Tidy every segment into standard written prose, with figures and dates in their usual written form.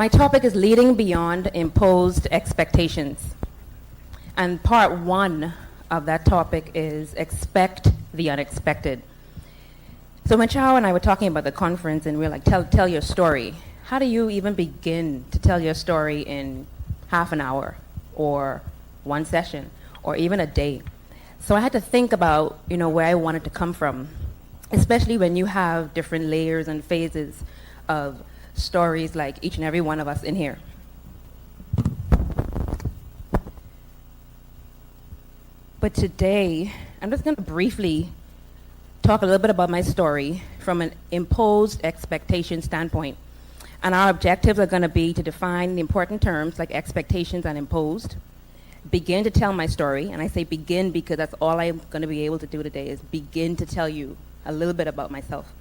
My topic is leading beyond imposed expectations. And part one of that topic is expect the unexpected. So when Chao and I were talking about the conference and we were like, tell your story, how do you even begin to tell your story in half an hour or one session or even a day? So I had to think about, where I wanted to come from, especially when you have different layers and phases of stories like each and every one of us in here. But today, I'm just going to briefly talk a little bit about my story from an imposed expectation standpoint. And our objectives are going to be to define the important terms like expectations and imposed, begin to tell my story, and I say begin because that's all I'm going to be able to do today is begin to tell you a little bit about myself.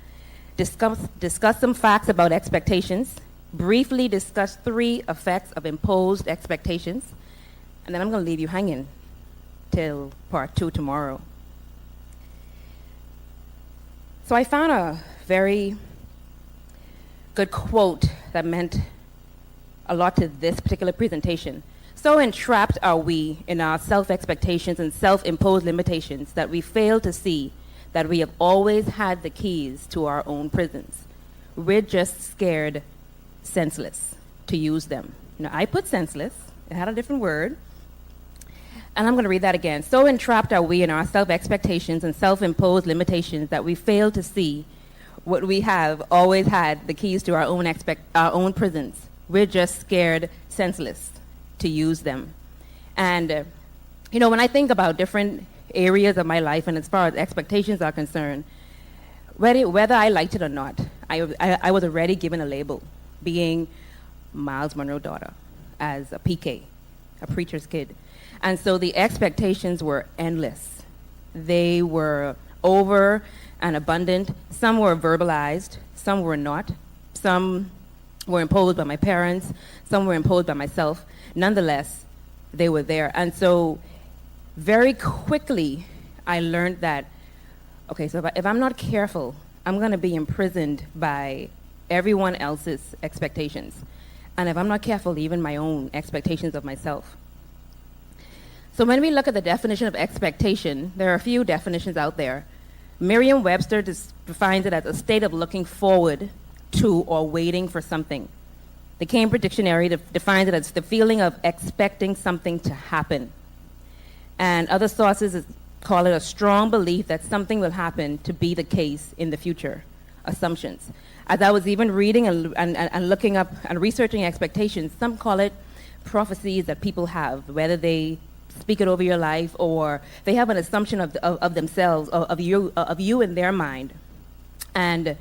Discuss some facts about expectations, briefly discuss 3 effects of imposed expectations, and then I'm going to leave you hanging till part 2 tomorrow. So I found a very good quote that meant a lot to this particular presentation. So entrapped are we in our self-expectations and self-imposed limitations that we fail to see that we have always had the keys to our own prisons. We're just scared senseless to use them. Now, I put senseless. It had a different word. And I'm going to read that again. So entrapped are we in our self-expectations and self-imposed limitations that we fail to see what we have always had the keys to our own prisons. We're just scared senseless to use them. And, when I think about different areas of my life, and as far as expectations are concerned, whether I liked it or not, I was already given a label, being Miles Monroe daughter, as a PK, a preacher's kid. And so the expectations were endless. They were over and abundant. Some were verbalized, some were not. Some were imposed by my parents, some were imposed by myself. Nonetheless, they were there. And so very quickly, I learned that, okay, so if I'm not careful, I'm going to be imprisoned by everyone else's expectations. And if I'm not careful, even my own expectations of myself. So when we look at the definition of expectation, there are a few definitions out there. Merriam-Webster defines it as a state of looking forward to or waiting for something. The Cambridge Dictionary defines it as the feeling of expecting something to happen. And other sources call it a strong belief that something will happen to be the case in the future, assumptions. As I was even reading and looking up and researching expectations, some call it prophecies that people have, whether they speak it over your life or they have an assumption of themselves, of you in their mind. And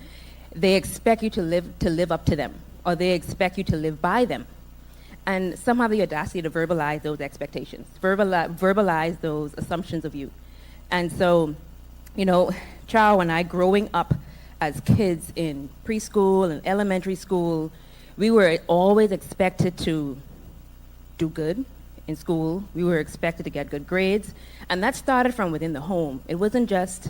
they expect you to live up to them, or they expect you to live by them. And some have the audacity to verbalize those expectations, verbalize those assumptions of you. And so, Chao and I, growing up as kids in preschool and elementary school, we were always expected to do good in school. We were expected to get good grades. And that started from within the home. It wasn't just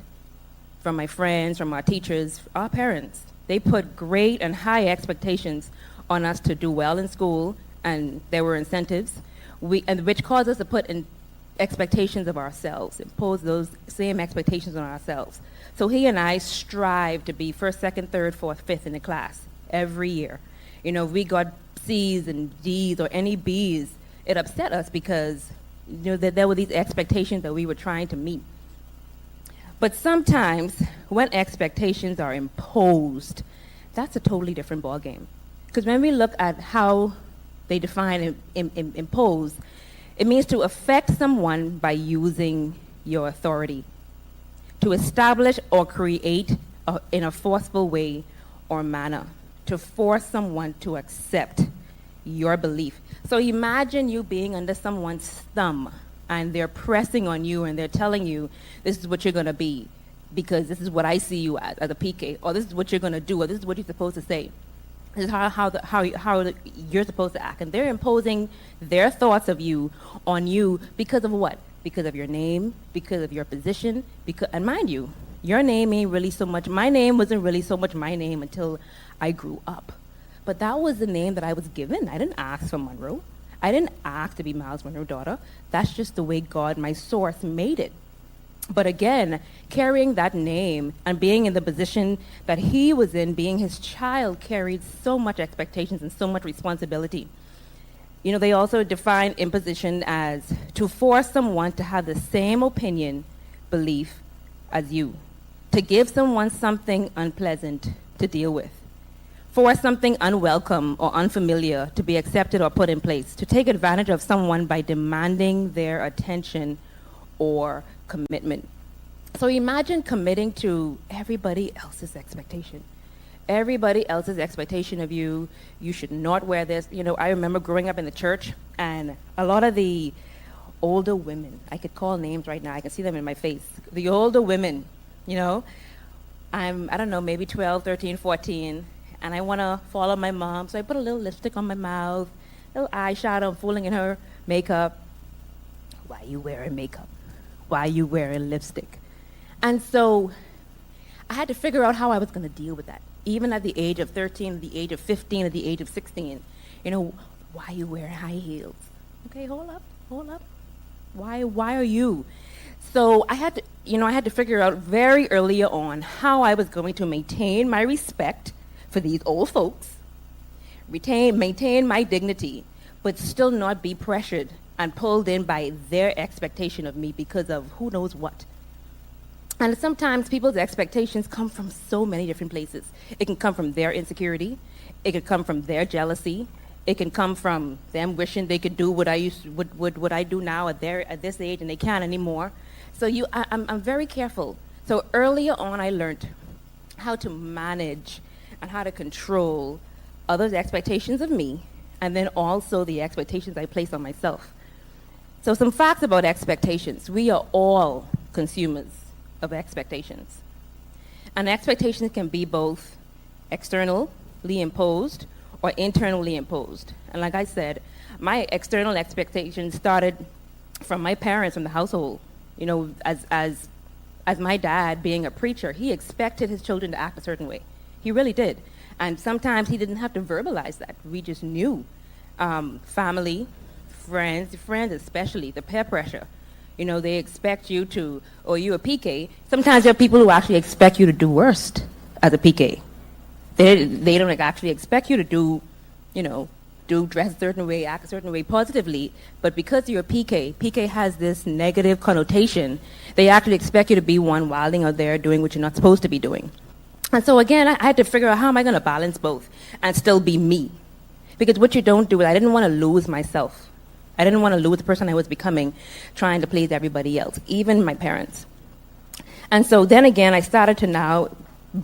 from my friends, from our teachers, our parents. They put great and high expectations on us to do well in school, and there were incentives, which caused us to put in expectations of ourselves, impose those same expectations on ourselves. So he and I strive to be first, second, third, fourth, fifth in the class every year. If we got C's and D's or any B's, it upset us because that there were these expectations that we were trying to meet. But sometimes when expectations are imposed, that's a totally different ballgame. Because when we look at how they define impose, it means to affect someone by using your authority, to establish or create in a forceful way or manner, to force someone to accept your belief. So imagine you being under someone's thumb and they're pressing on you and they're telling you this is what you're going to be because this is what I see you as a PK, or this is what you're going to do, or this is what you're supposed to say. This is how you're supposed to act. And they're imposing their thoughts of you on you because of what? Because of your name, because of your position, and mind you, your name ain't really so much, my name wasn't really so much my name until I grew up. But that was the name that I was given. I didn't ask for Munroe. I didn't ask to be Miles Munroe's daughter. That's just the way God, my source, made it. But again, carrying that name and being in the position that he was in, being his child, carried so much expectations and so much responsibility. You know, they also define imposition as to force someone to have the same opinion, belief as you, to give someone something unpleasant to deal with, force something unwelcome or unfamiliar to be accepted or put in place, to take advantage of someone by demanding their attention or commitment. So imagine committing to everybody else's expectation. Everybody else's expectation of you. You should not wear this. You know, I remember growing up in the church, and a lot of the older women, I could call names right now, I can see them in my face. The older women, you know, I don't know, maybe 12, 13, 14, and I want to follow my mom, so I put a little lipstick on my mouth, little eyeshadow, I'm fooling in her makeup. Why are you wearing makeup? Why are you wearing lipstick? And so I had to figure out how I was going to deal with that. Even at the age of 13, at the age of 15, at the age of 16, you know, why are you wearing high heels? Okay, hold up. Why are you? So I had to figure out very early on how I was going to maintain my respect for these old folks, maintain my dignity, but still not be pressured and pulled in by their expectation of me because of who knows what. And sometimes people's expectations come from so many different places. It can come from their insecurity. It could come from their jealousy. It can come from them wishing they could do what I do now at this age, and they can't anymore. So I'm very careful. So earlier on, I learned how to manage and how to control others' expectations of me, and then also the expectations I place on myself. So some facts about expectations. We are all consumers of expectations. And expectations can be both externally imposed or internally imposed. And like I said, my external expectations started from my parents, from the household. You know, as my dad being a preacher, he expected his children to act a certain way. He really did. And sometimes he didn't have to verbalize that. We just knew. Family, friends especially, the peer pressure. You know, they expect you to, or you're a PK. Sometimes there are people who actually expect you to do worse as a PK. They don't actually expect you to do dress a certain way, act a certain way positively, but because you're a PK has this negative connotation. They actually expect you to be one wilding out there doing what you're not supposed to be doing. And so again, I had to figure out how am I going to balance both and still be me. Because what you don't do is I didn't want to lose myself. I didn't want to lose the person I was becoming trying to please everybody else, even my parents. And so then again, I started to now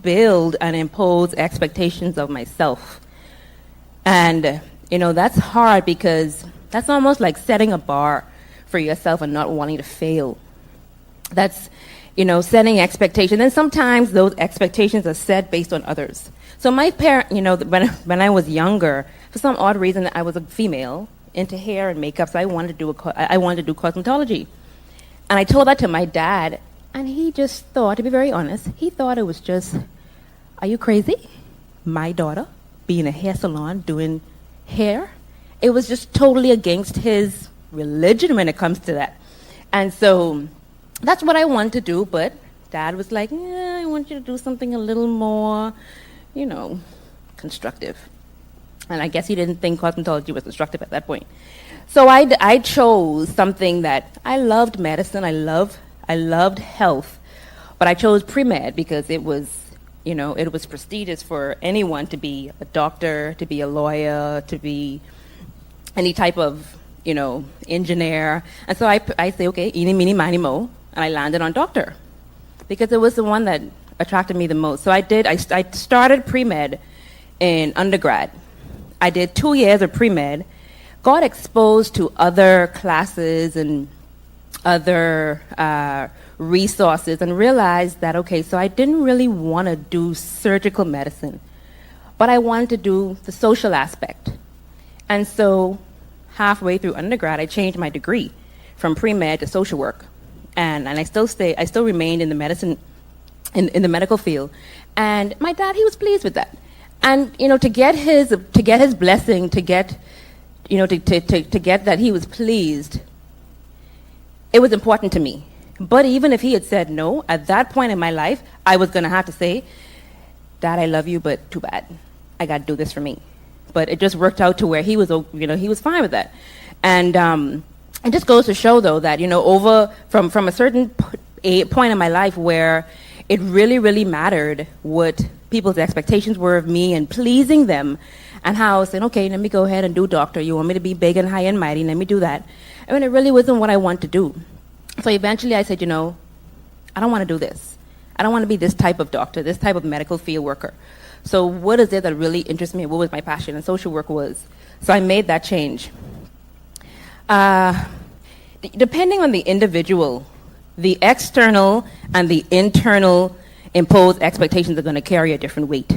build and impose expectations of myself. And, you know, that's hard because that's almost like setting a bar for yourself and not wanting to fail. That's, you know, setting expectations. And sometimes those expectations are set based on others. So my parent, you know, when I was younger, for some odd reason, I was a female into hair and makeup, so I wanted to do cosmetology. And I told that to my dad, and he just thought, to be very honest, he thought it was just, are you crazy? My daughter being in a hair salon doing hair? It was just totally against his religion when it comes to that. And so that's what I wanted to do, but Dad was like, yeah, I want you to do something a little more, you know, constructive. And I guess he didn't think cosmetology was constructive at that point. So I chose something that I loved medicine, I loved health, but I chose pre-med because it was, you know, it was prestigious for anyone to be a doctor, to be a lawyer, to be any type of, you know, engineer. And so I say, okay, eeny, meeny, miny, mo, and I landed on doctor because it was the one that attracted me the most. So I started pre-med in undergrad. I did 2 years of pre-med, got exposed to other classes and other resources and realized that, okay, so I didn't really want to do surgical medicine, but I wanted to do the social aspect. And so halfway through undergrad, I changed my degree from pre-med to social work. And I still remained in the medicine, in the medical field. And my dad, he was pleased with that. And, to get his blessing, to get that he was pleased, it was important to me. But even if he had said no, at that point in my life, I was going to have to say, Dad, I love you, but too bad. I got to do this for me. But it just worked out to where he was fine with that. And it just goes to show, though, that, from a certain point in my life where it really, really mattered what people's expectations were of me and pleasing them, and how I was saying, okay, let me go ahead and do doctor. You want me to be big and high and mighty, let me do that. I mean, it really wasn't what I wanted to do. So eventually I said, I don't want to do this. I don't want to be this type of doctor, this type of medical field worker. So what is it that really interests me? What was my passion? And social work was. So I made that change. Depending on the individual, the external and the internal imposed expectations are going to carry a different weight.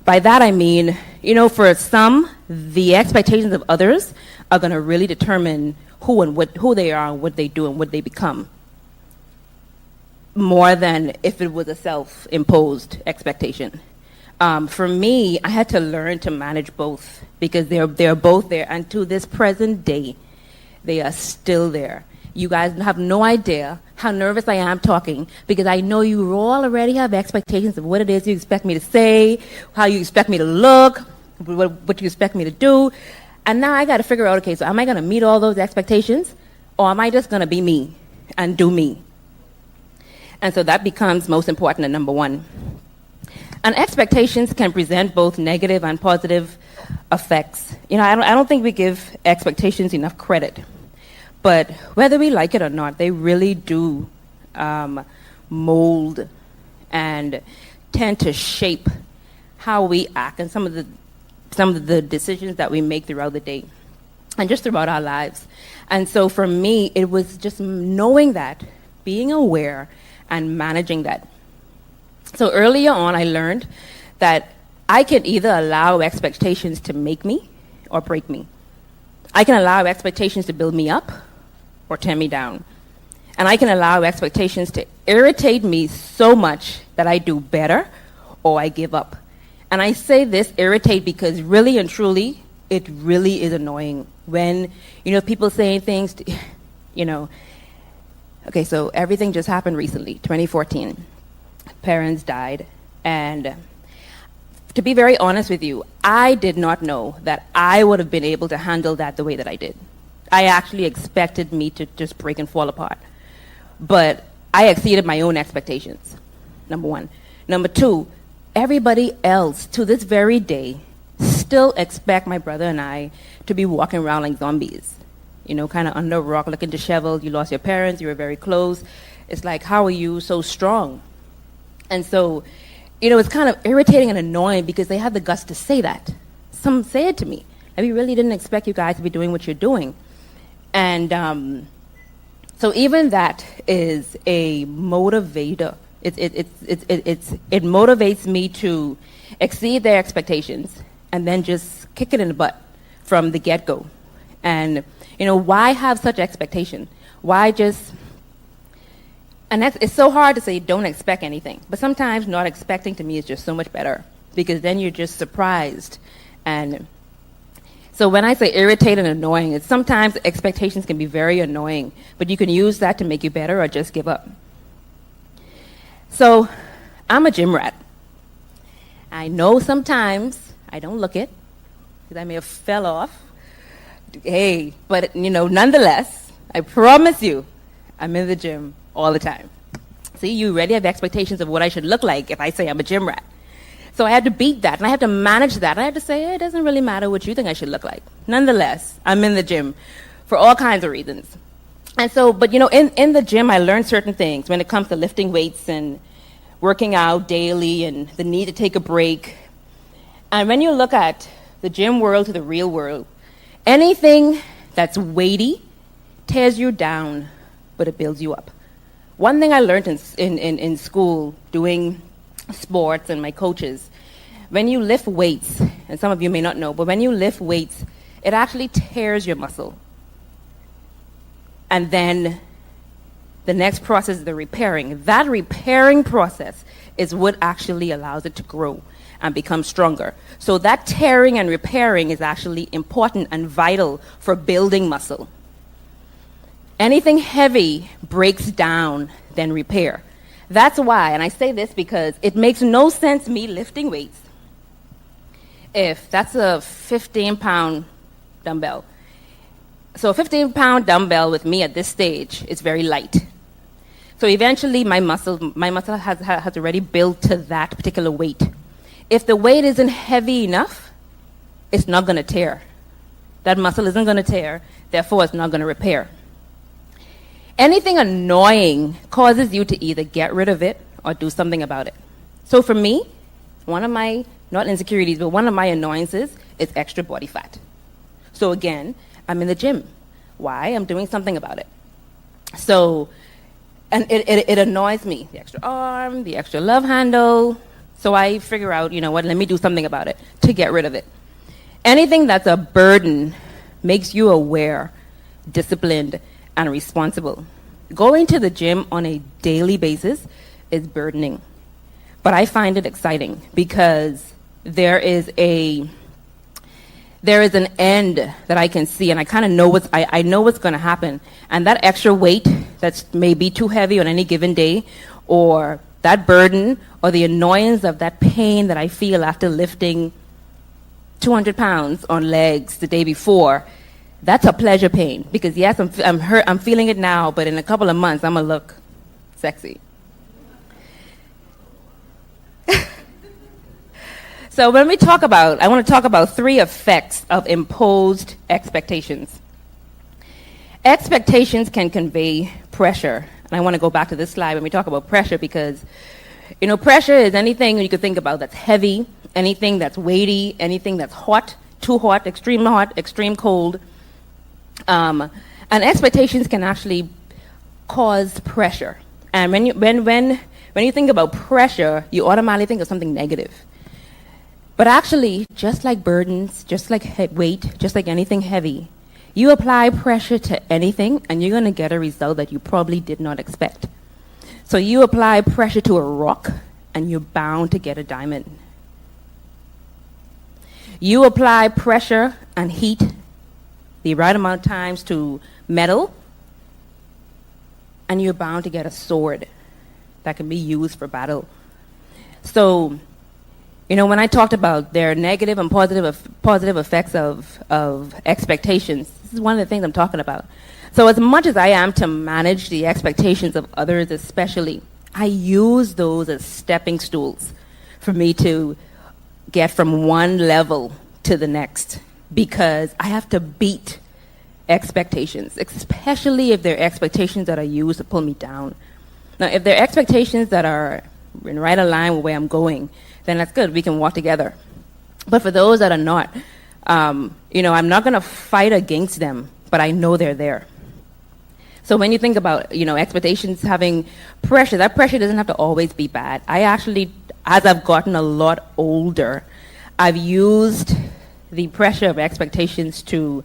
By that I mean, for some, the expectations of others are going to really determine who they are, and what they do, and what they become, more than if it was a self-imposed expectation. For me, I had to learn to manage both, because they're both there, and to this present day, they are still there. You guys have no idea how nervous I am talking, because I know you all already have expectations of what it is you expect me to say, how you expect me to look, what you expect me to do. And now I got to figure out, okay, so am I going to meet all those expectations, or am I just going to be me and do me? And so that becomes most important at number one. And expectations can present both negative and positive effects. I don't think we give expectations enough credit. But whether we like it or not, they really do mold and tend to shape how we act and some of the decisions that we make throughout the day and just throughout our lives. And so for me, it was just knowing that, being aware, and managing that. So earlier on, I learned that I can either allow expectations to make me or break me. I can allow expectations to build me up or tear me down. And I can allow expectations to irritate me so much that I do better or I give up. And I say this, irritate, because really and truly, it really is annoying when, people saying things, okay, so everything just happened recently, 2014. Parents died, and to be very honest with you, I did not know that I would have been able to handle that the way that I did. I actually expected me to just break and fall apart. But I exceeded my own expectations, number one. Number two, everybody else to this very day still expect my brother and I to be walking around like zombies. Kind of under a rock, looking disheveled. You lost your parents, you were very close. It's like, how are you so strong? And so, it's kind of irritating and annoying because they have the guts to say that. Some say it to me. We really didn't expect you guys to be doing what you're doing. And so even that is a motivator. It motivates me to exceed their expectations and then just kick it in the butt from the get-go. And, why have such expectation? Why just... And it's so hard to say don't expect anything. But sometimes not expecting to me is just so much better, because then you're just surprised. And so when I say irritating and annoying, it's sometimes expectations can be very annoying, but you can use that to make you better or just give up. So I'm a gym rat. I know sometimes I don't look it, because I may have fell off. Hey, but nonetheless, I promise you, I'm in the gym all the time. See, you already have expectations of what I should look like if I say I'm a gym rat. So I had to beat that, and I had to manage that. I had to say, it doesn't really matter what you think I should look like. Nonetheless, I'm in the gym for all kinds of reasons. And so, but in the gym, I learned certain things when it comes to lifting weights and working out daily and the need to take a break. And when you look at the gym world to the real world, anything that's weighty tears you down, but it builds you up. One thing I learned in school, doing sports and my coaches, when you lift weights, and some of you may not know, but when you lift weights, it actually tears your muscle. And then The next process is the repairing. That repairing process is what actually allows it to grow and become stronger. So that tearing and repairing is actually important and vital for building muscle. Anything heavy breaks down, then repair. That's why, and I say this because it makes no sense me lifting weights if that's a 15-pound dumbbell. So a 15-pound dumbbell with me at this stage is very light. So eventually my muscle has already built to that particular weight. If the weight isn't heavy enough, it's not going to tear. That muscle isn't going to tear, therefore it's not going to repair. Anything annoying causes you to either get rid of it or do something about it. So for me, one of my, not insecurities, but one of my annoyances is extra body fat. So again, I'm in the gym. Why? I'm doing something about it. So, and it annoys me. The extra arm, the extra love handle. So I figure out, you know what, let me do something about it to get rid of it. Anything that's a burden makes you aware, disciplined, and responsible. Going to the gym on a daily basis is burdening. But I find it exciting because there is an end that I can see, and I kind of know I know what's going to happen. And that extra weight that's maybe too heavy on any given day, or that burden, or the annoyance of that pain that I feel after lifting 200 pounds on legs the day before, that's a pleasure pain. Because yes, I'm hurt, I'm feeling it now, but in a couple of months, I'm going to look sexy. So when we talk about, I want to talk about 3 effects of imposed expectations. Expectations can convey pressure. And I want to go back to this slide when we talk about pressure because, you know, pressure is anything you could think about that's heavy, anything that's weighty, anything that's hot, too hot, extreme cold. And expectations can actually cause pressure. And when you think about pressure, you automatically think of something negative. But actually, just like burdens, just like weight, just like anything heavy, you apply pressure to anything and you're going to get a result that you probably did not expect. So you apply pressure to a rock and you're bound to get a diamond. You apply pressure and heat the right amount of times to metal and you're bound to get a sword that can be used for battle. So, you know, when I talked about their negative and positive effects of expectations, this is one of the things I'm talking about. So as much as I am to manage the expectations of others especially, I use those as stepping stools for me to get from one level to the next because I have to beat expectations, especially if they're expectations that are used to pull me down. Now, if they're expectations that are in right aligned with where I'm going, then that's good. We can walk together. But for those that are not, you know, I'm not going to fight against them, but I know they're there. So when you think about, you know, expectations having pressure, that pressure doesn't have to always be bad. I actually, as I've gotten a lot older, I've used the pressure of expectations to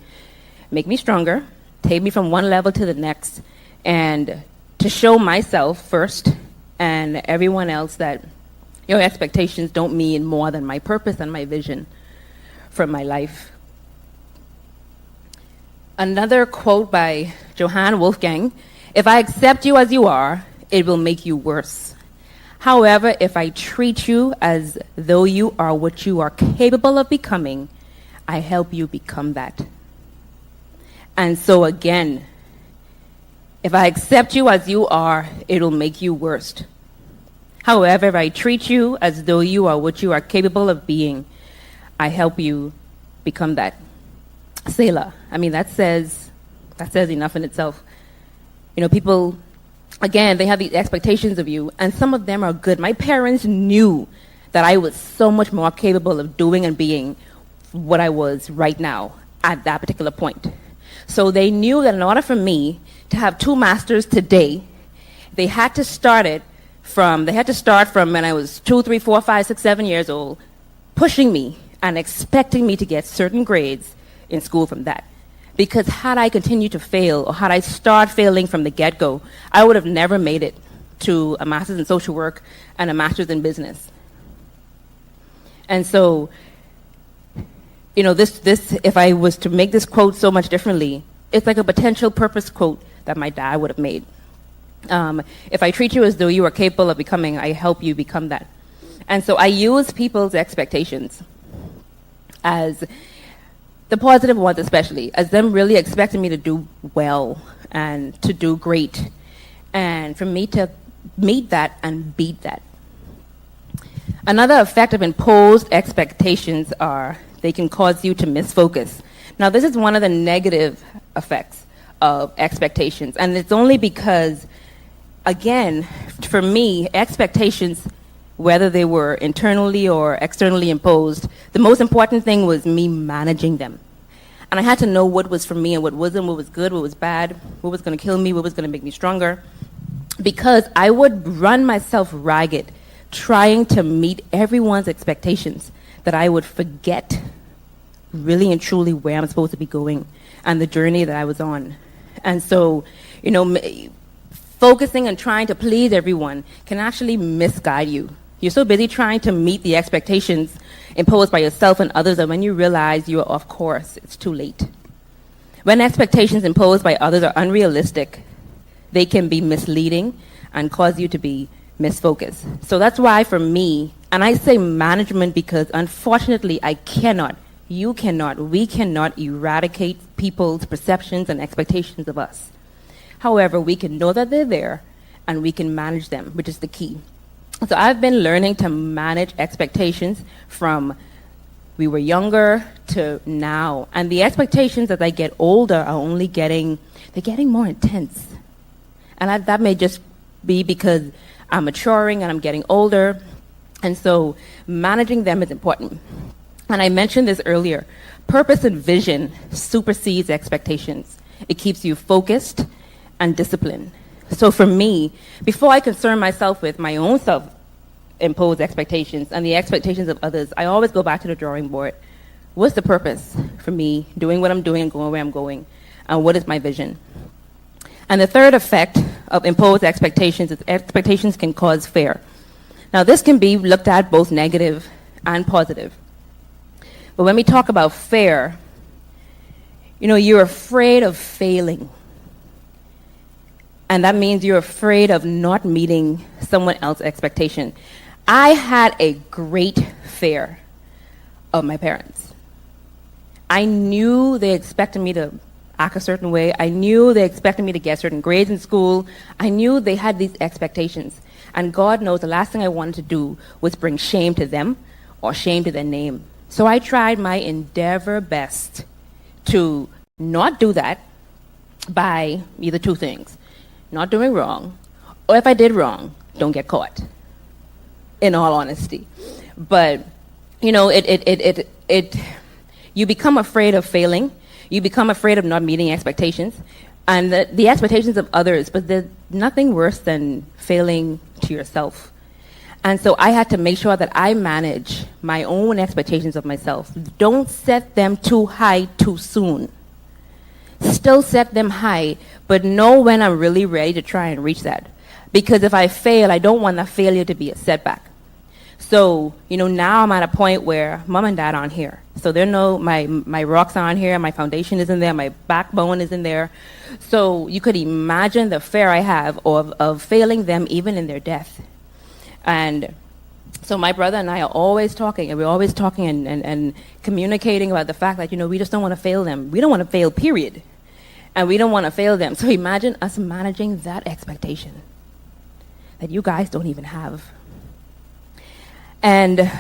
make me stronger, take me from one level to the next, and to show myself first and everyone else that your expectations don't mean more than my purpose and my vision for my life. Another quote by Johann Wolfgang, "If I accept you as you are, it will make you worse. However, if I treat you as though you are what you are capable of becoming, I help you become that." And so again, if I accept you as you are, it'll make you worse. However, if I treat you as though you are what you are capable of being, I help you become that. Selah. I mean, that says enough in itself. You know, people, again, they have these expectations of you, and some of them are good. My parents knew that I was so much more capable of doing and being what I was right now at that particular point. So they knew that in order for me to have 2 masters today, they had to start from when I was 2, 3, 4, 5, 6, 7 years old, pushing me and expecting me to get certain grades in school from that. Because had I continued to fail, or had I started failing from the get-go, I would have never made it to a master's in social work and a master's in business. And so, this, if I was to make this quote so much differently, it's like a potential purpose quote that my dad would have made. If I treat you as though you are capable of becoming, I help you become that. And so I use people's expectations as the positive ones, especially, as them really expecting me to do well and to do great, and for me to meet that and beat that. Another effect of imposed expectations are they can cause you to miss focus. Now, this is one of the negative effects of expectations, and it's only because, again, for me, expectations, whether they were internally or externally imposed, the most important thing was me managing them. And I had to know what was for me and what wasn't, what was good, what was bad, what was going to kill me, what was going to make me stronger. Because I would run myself ragged trying to meet everyone's expectations, that I would forget really and truly where I'm supposed to be going and the journey that I was on. And so, focusing and trying to please everyone can actually misguide you. You're so busy trying to meet the expectations imposed by yourself and others that when you realize you are off course, it's too late. When expectations imposed by others are unrealistic, they can be misleading and cause you to be misfocused. So that's why for me, and I say management because unfortunately we cannot eradicate people's perceptions and expectations of us. However, we can know that they're there and we can manage them, which is the key. So I've been learning to manage expectations from we were younger to now. And the expectations as I get older are only getting more intense. And that may just be because I'm maturing and I'm getting older. And so managing them is important. And I mentioned this earlier. Purpose and vision supersedes expectations. It keeps you focused and disciplined. So for me, before I concern myself with my own self-imposed expectations and the expectations of others, I always go back to the drawing board. What's the purpose for me doing what I'm doing and going where I'm going? And what is my vision? And the third effect of imposed expectations is expectations can cause fear. Now, this can be looked at both negative and positive. But when we talk about fear, you're afraid of failing. And that means you're afraid of not meeting someone else's expectation. I had a great fear of my parents. I knew they expected me to act a certain way. I knew they expected me to get certain grades in school. I knew they had these expectations. And God knows the last thing I wanted to do was bring shame to them or shame to their name. So I tried my endeavor best to not do that by either two things. Not doing wrong, or if I did wrong, don't get caught, in all honesty. But, you become afraid of failing. You become afraid of not meeting expectations and the expectations of others, but there's nothing worse than failing to yourself. And so I had to make sure that I manage my own expectations of myself. Don't set them too high too soon. Still set them high, but know when I'm really ready to try and reach that. Because if I fail, I don't want that failure to be a setback. So, now I'm at a point where mom and dad aren't here. So they know my rocks aren't here, my foundation isn't there, my backbone isn't there. So you could imagine the fear I have of failing them even in their death. And so my brother and I are always talking, and we're always talking and communicating about the fact that, we just don't want to fail them. We don't want to fail, period. And we don't want to fail them. So imagine us managing that expectation that you guys don't even have. And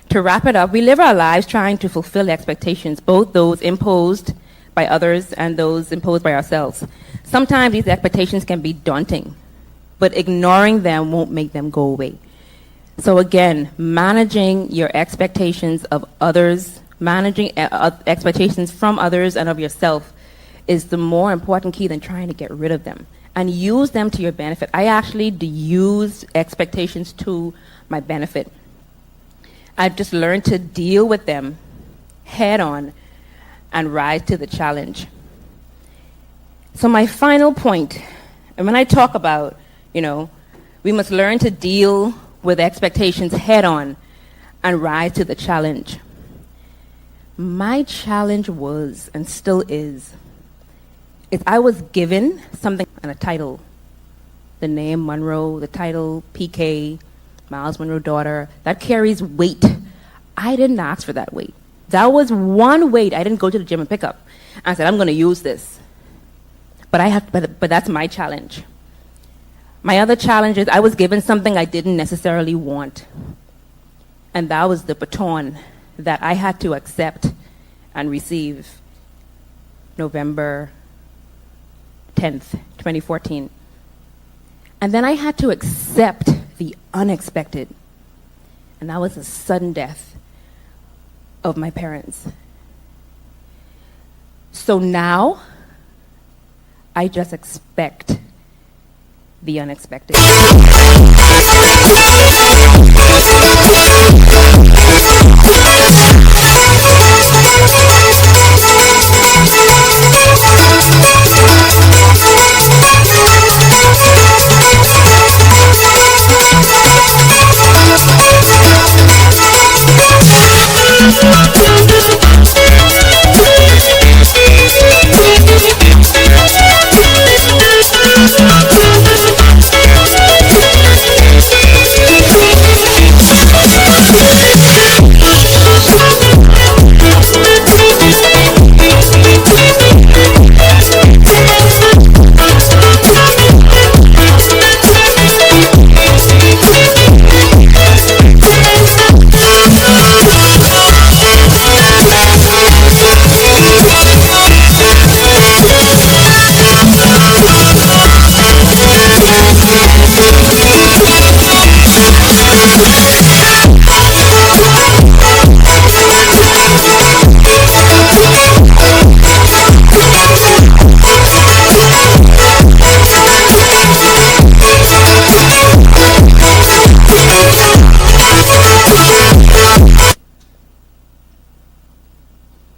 to wrap it up, we live our lives trying to fulfill expectations, both those imposed by others and those imposed by ourselves. Sometimes these expectations can be daunting, but ignoring them won't make them go away. So again, managing your expectations of others, managing expectations from others and of yourself is the more important key than trying to get rid of them. And use them to your benefit. I actually use expectations to my benefit. I've just learned to deal with them head on and rise to the challenge. So my final point, and when I talk about, we must learn to deal with expectations head on and rise to the challenge. My challenge was, and still is I was given something and a title. The name Munroe, the title PK, Miles Munroe daughter, that carries weight. I didn't ask for that weight. That was one weight I didn't go to the gym and pick up. I said, I'm going to use this. But that's my challenge. My other challenge is I was given something I didn't necessarily want. And that was the baton that I had to accept and receive November 10th, 2014. And then I had to accept the unexpected. And that was the sudden death of my parents. So now, I just expect the unexpected.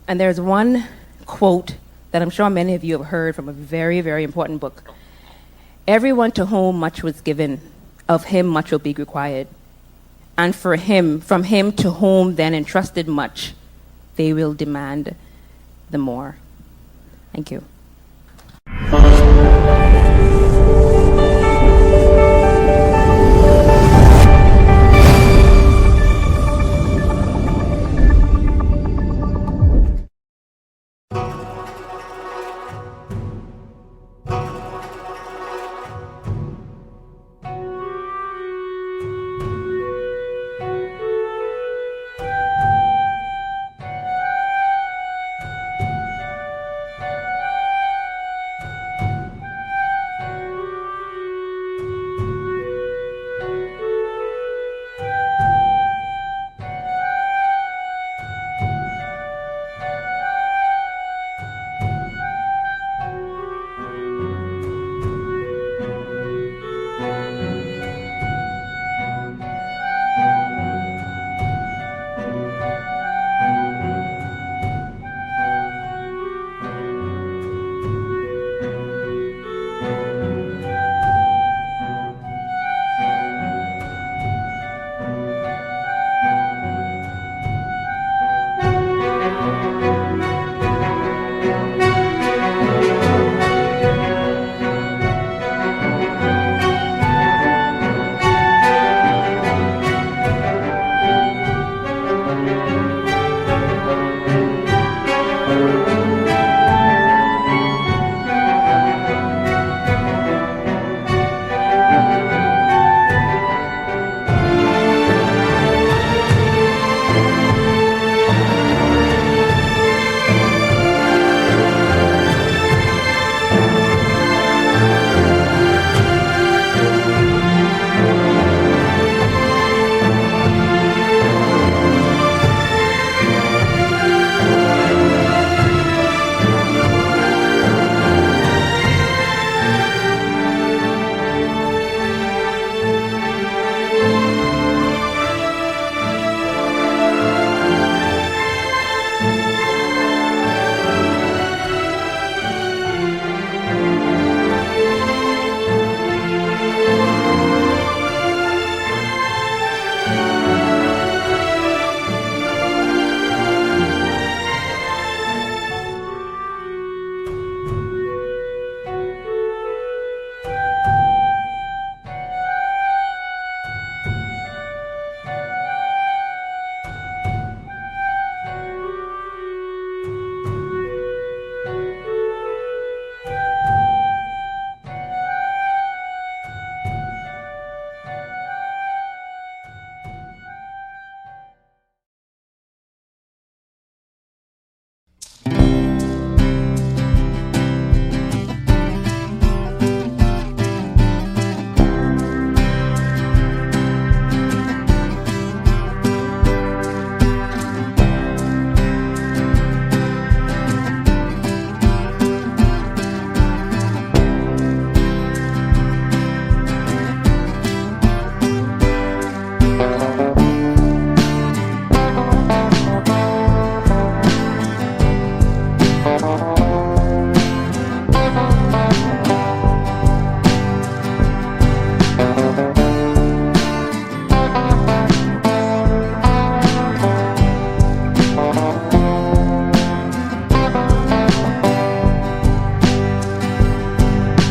And there's one quote that I'm sure many of you have heard from a very, very important book. Everyone to whom much was given, of him much will be required. And from him to whom then entrusted much, they will demand the more. Thank you.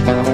So